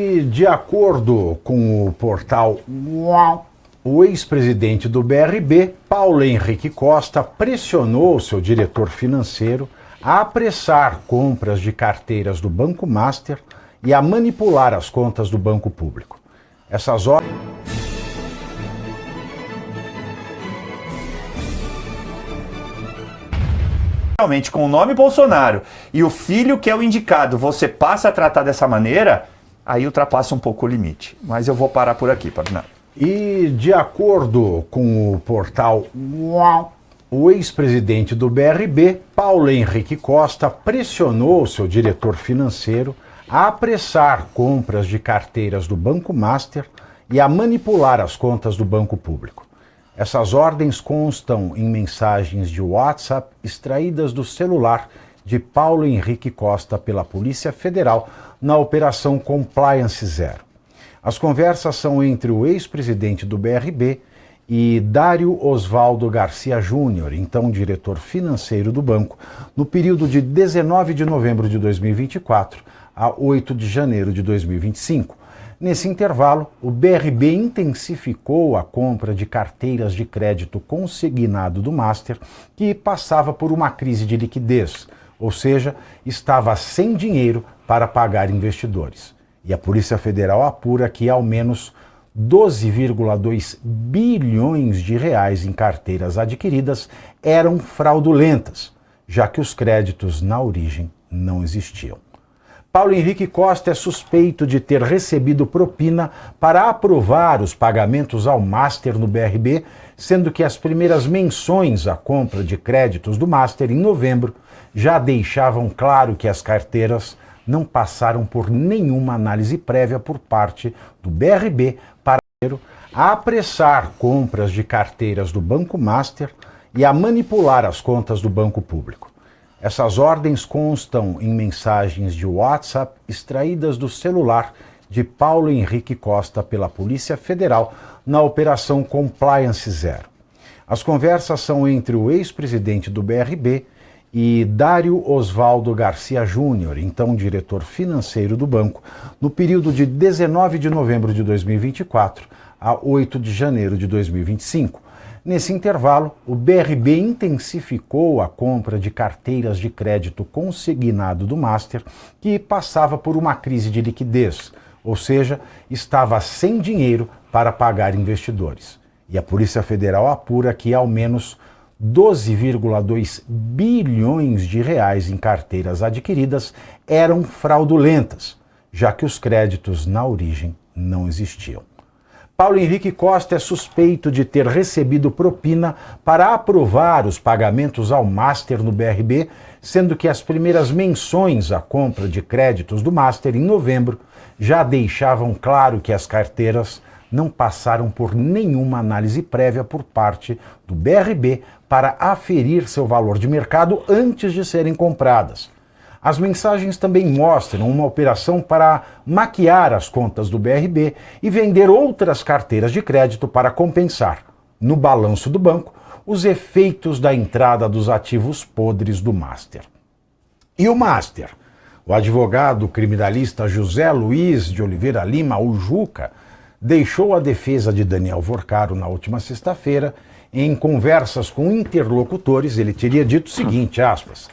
E de acordo com o portal UOL, o ex-presidente do BRB, Paulo Henrique Costa, pressionou seu diretor financeiro a apressar compras de carteiras do Banco Master e a manipular as contas do Banco Público. Essas ordens... Realmente, com o nome Bolsonaro e o filho que é o indicado, você passa a tratar dessa maneira, aí ultrapassa um pouco o limite. Mas eu vou parar por aqui, Pablo. E de acordo com o portal UOL, o ex-presidente do BRB, Paulo Henrique Costa, pressionou seu diretor financeiro a apressar compras de carteiras do Banco Master e a manipular as contas do Banco Público. Essas ordens constam em mensagens de WhatsApp extraídas do celular de Paulo Henrique Costa pela Polícia Federal na Operação Compliance Zero. As conversas são entre o ex-presidente do BRB e Dário Osvaldo Garcia Júnior, então diretor financeiro do banco, no período de 19 de novembro de 2024 a 8 de janeiro de 2025. Nesse intervalo, o BRB intensificou a compra de carteiras de crédito consignado do Master, que passava por uma crise de liquidez, ou seja, estava sem dinheiro para pagar investidores. E a Polícia Federal apura que ao menos 12,2 bilhões de reais em carteiras adquiridas eram fraudulentas, já que os créditos na origem não existiam. Paulo Henrique Costa é suspeito de ter recebido propina para aprovar os pagamentos ao Master no BRB, sendo que as primeiras menções à compra de créditos do Master em novembro já deixavam claro que as carteiras não passaram por nenhuma análise prévia por parte do BRB para apressar compras de carteiras do Banco Master e a manipular as contas do Banco Público. Essas ordens constam em mensagens de WhatsApp extraídas do celular de Paulo Henrique Costa pela Polícia Federal na Operação Compliance Zero. As conversas são entre o ex-presidente do BRB e Dário Osvaldo Garcia Júnior, então diretor financeiro do banco, no período de 19 de novembro de 2024 a 8 de janeiro de 2025. Nesse intervalo, o BRB intensificou a compra de carteiras de crédito consignado do Master, que passava por uma crise de liquidez, ou seja, estava sem dinheiro para pagar investidores. E a Polícia Federal apura que ao menos 12,2 bilhões de reais em carteiras adquiridas eram fraudulentas, já que os créditos na origem não existiam. Paulo Henrique Costa é suspeito de ter recebido propina para aprovar os pagamentos ao Master no BRB, sendo que as primeiras menções à compra de créditos do Master em novembro já deixavam claro que as carteiras não passaram por nenhuma análise prévia por parte do BRB para aferir seu valor de mercado antes de serem compradas. As mensagens também mostram uma operação para maquiar as contas do BRB e vender outras carteiras de crédito para compensar, no balanço do banco, os efeitos da entrada dos ativos podres do Master. E o Master? O advogado criminalista José Luiz de Oliveira Lima, o Juca, deixou a defesa de Daniel Vorcaro na última sexta-feira. Em conversas com interlocutores, ele teria dito o seguinte, aspas,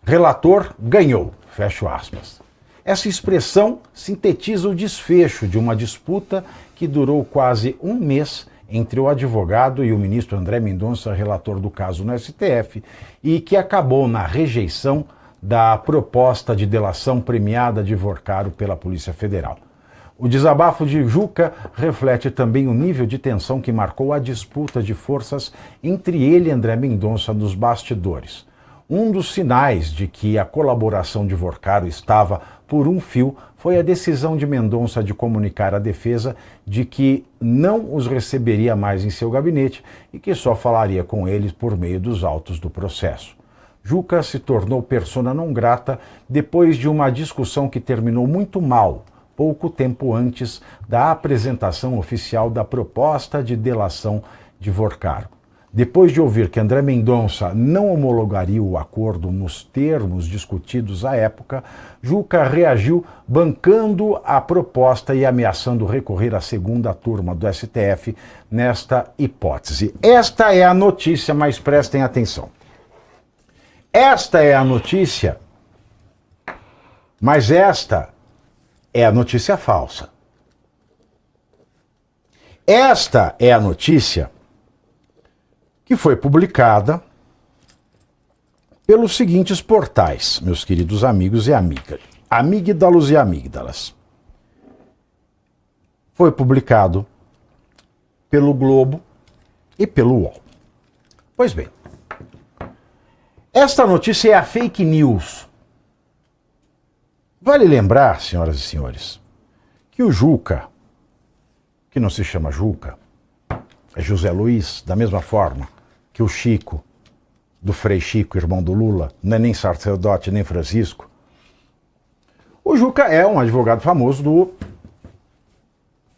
relator ganhou, fecho aspas. Essa expressão sintetiza o desfecho de uma disputa que durou quase um mês entre o advogado e o ministro André Mendonça, relator do caso no STF, e que acabou na rejeição da proposta de delação premiada de Vorcaro pela Polícia Federal. O desabafo de Juca reflete também o nível de tensão que marcou a disputa de forças entre ele e André Mendonça nos bastidores. Um dos sinais de que a colaboração de Vorcaro estava por um fio foi a decisão de Mendonça de comunicar à defesa de que não os receberia mais em seu gabinete e que só falaria com eles por meio dos autos do processo. Juca se tornou persona não grata depois de uma discussão que terminou muito mal, pouco tempo antes da apresentação oficial da proposta de delação de Vorcaro. Depois de ouvir que André Mendonça não homologaria o acordo nos termos discutidos à época, Juca reagiu bancando a proposta e ameaçando recorrer à segunda turma do STF nesta hipótese. Esta é a notícia, mas prestem atenção. Esta é a notícia, mas esta é a notícia falsa. Esta é a notícia que foi publicada pelos seguintes portais, meus queridos amigos e amigas. Amígdalos e amígdalas. Foi publicado pelo Globo e pelo UOL. Pois bem, esta notícia é a fake news. Vale lembrar, senhoras e senhores, que o Juca, que não se chama Juca, é José Luiz, da mesma forma que o Chico, do Frei Chico, irmão do Lula, não é nem sacerdote, nem Francisco. O Juca é um advogado famoso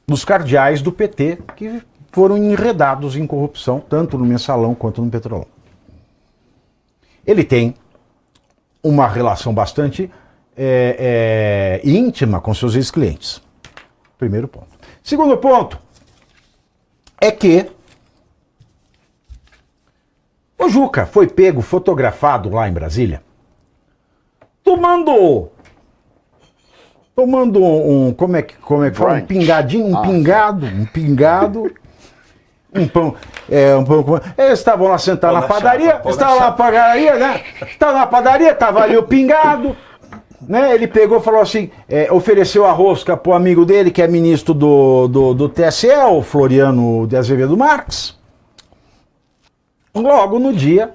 dos cardeais do PT, que foram enredados em corrupção, tanto no Mensalão quanto no Petrolão. Ele tem uma relação bastante íntima com seus ex-clientes. Primeiro ponto. Segundo ponto é que o Juca foi pego, fotografado lá em Brasília, tomando como é que fala? Um pingadinho, um pingado, um pão, eles estavam lá sentados na padaria, estava ali o pingado, né? Ele pegou e falou assim, ofereceu a rosca pro amigo dele, que é ministro do TSE, o Floriano de Azevedo Marques, logo no dia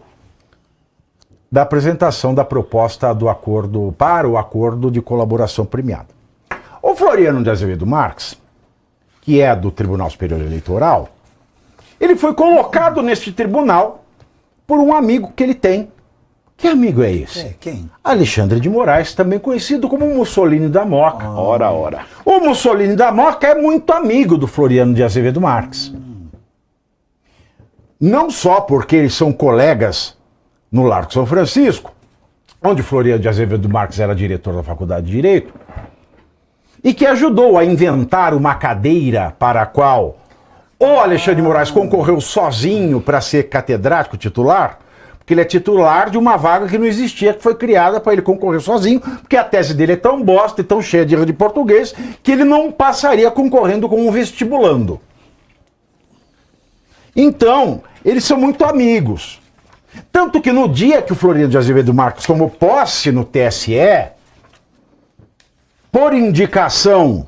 da apresentação da proposta do acordo para o acordo de colaboração premiada. O Floriano de Azevedo Marques, que é do Tribunal Superior Eleitoral, ele foi colocado neste tribunal por um amigo que ele tem. Que amigo é esse? Quem? Alexandre de Moraes, também conhecido como Mussolini da Moca. Ora. O Mussolini da Moca é muito amigo do Floriano de Azevedo Marques. Não só porque eles são colegas no Largo São Francisco, onde Floriano de Azevedo Marques era diretor da Faculdade de Direito, e que ajudou a inventar uma cadeira para a qual o Alexandre de Moraes concorreu sozinho para ser catedrático titular, porque ele é titular de uma vaga que não existia, que foi criada para ele concorrer sozinho, porque a tese dele é tão bosta e tão cheia de erro de português, que ele não passaria concorrendo com um vestibulando. Então, eles são muito amigos. Tanto que no dia que o Floriano de Azevedo Marques tomou posse no TSE, por indicação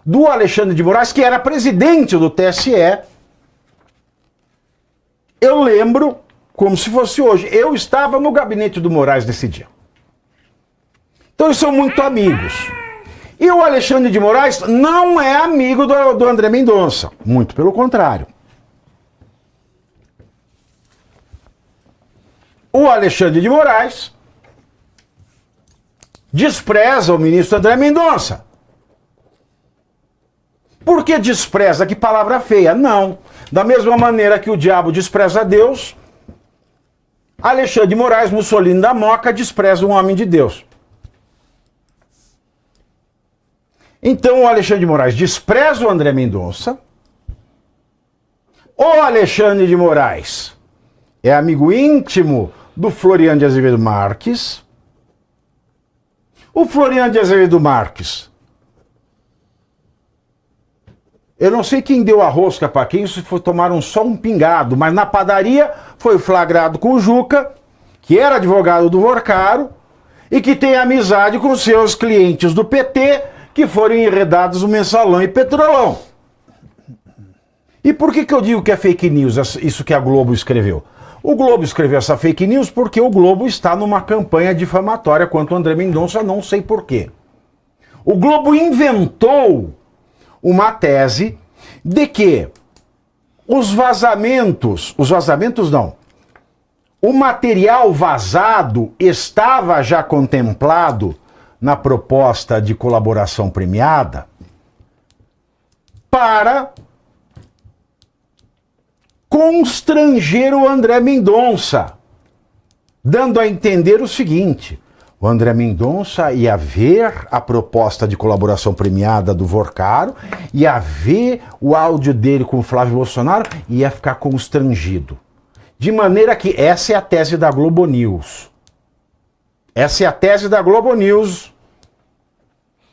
do Alexandre de Moraes, que era presidente do TSE, eu lembro como se fosse hoje. Eu estava no gabinete do Moraes nesse dia. Então eles são muito amigos. E o Alexandre de Moraes não é amigo do André Mendonça. Muito pelo contrário. O Alexandre de Moraes despreza o ministro André Mendonça. Por que despreza? Que palavra feia. Não. Da mesma maneira que o diabo despreza Deus, Alexandre de Moraes, Mussolini da Moca, despreza um homem de Deus. Então o Alexandre de Moraes despreza o André Mendonça. O Alexandre de Moraes é amigo íntimo do Floriano de Azevedo Marques. O Floriano de Azevedo Marques, eu não sei quem deu a rosca para quem, se tomaram só um pingado, mas na padaria foi flagrado com o Juca, que era advogado do Vorcaro, e que tem amizade com seus clientes do PT, que foram enredados no Mensalão e Petrolão. E por que eu digo que é fake news, isso que a Globo escreveu? O Globo escreveu essa fake news porque o Globo está numa campanha difamatória contra o André Mendonça, não sei porquê. O Globo inventou uma tese de que o material vazado estava já contemplado na proposta de colaboração premiada para constranger o André Mendonça, dando a entender o seguinte: o André Mendonça ia ver a proposta de colaboração premiada do Vorcaro, ia ver o áudio dele com o Flávio Bolsonaro e ia ficar constrangido. De maneira que essa é a tese da Globo News. Essa é a tese da Globo News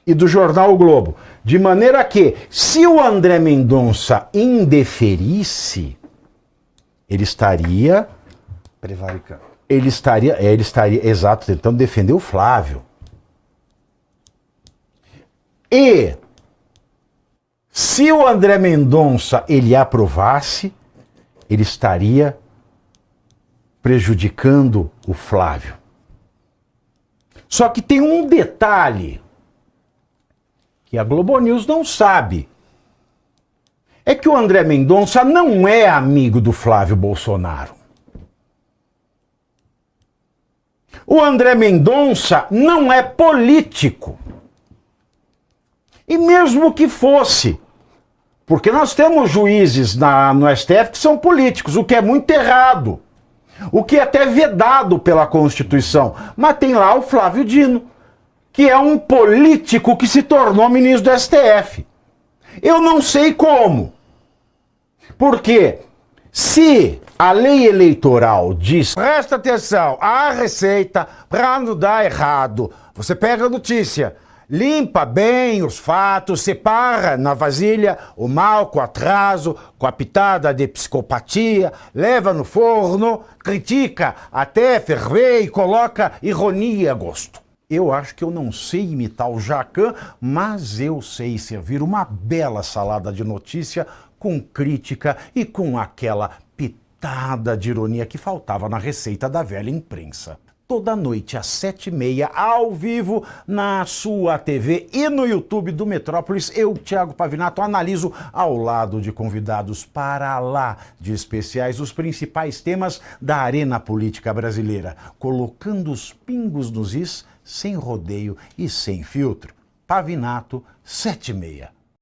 e do jornal O Globo. De maneira que, se o André Mendonça indeferisse, ele estaria prevaricando. Ele estaria, exato, tentando defender o Flávio. E se o André Mendonça ele aprovasse, ele estaria prejudicando o Flávio. Só que tem um detalhe que a Globo News não sabe. É que o André Mendonça não é amigo do Flávio Bolsonaro. O André Mendonça não é político. E mesmo que fosse, porque nós temos juízes no STF que são políticos, o que é muito errado, o que é até vedado pela Constituição. Mas tem lá o Flávio Dino, que é um político que se tornou ministro do STF. Eu não sei como. Porque se a lei eleitoral diz, presta atenção, a receita, para não dar errado, você pega a notícia, limpa bem os fatos, separa na vasilha o mal com atraso, com a pitada de psicopatia, leva no forno, critica até ferver e coloca ironia a gosto. Eu acho que eu não sei imitar o Jacan, mas eu sei servir uma bela salada de notícia com crítica e com aquela pitada de ironia que faltava na receita da velha imprensa. Toda noite às 7h30, ao vivo, na sua TV e no YouTube do Metrópolis, eu, Thiago Pavinato, analiso ao lado de convidados para lá de especiais os principais temas da arena política brasileira, colocando os pingos nos is, sem rodeio e sem filtro. Pavinato, 7h30.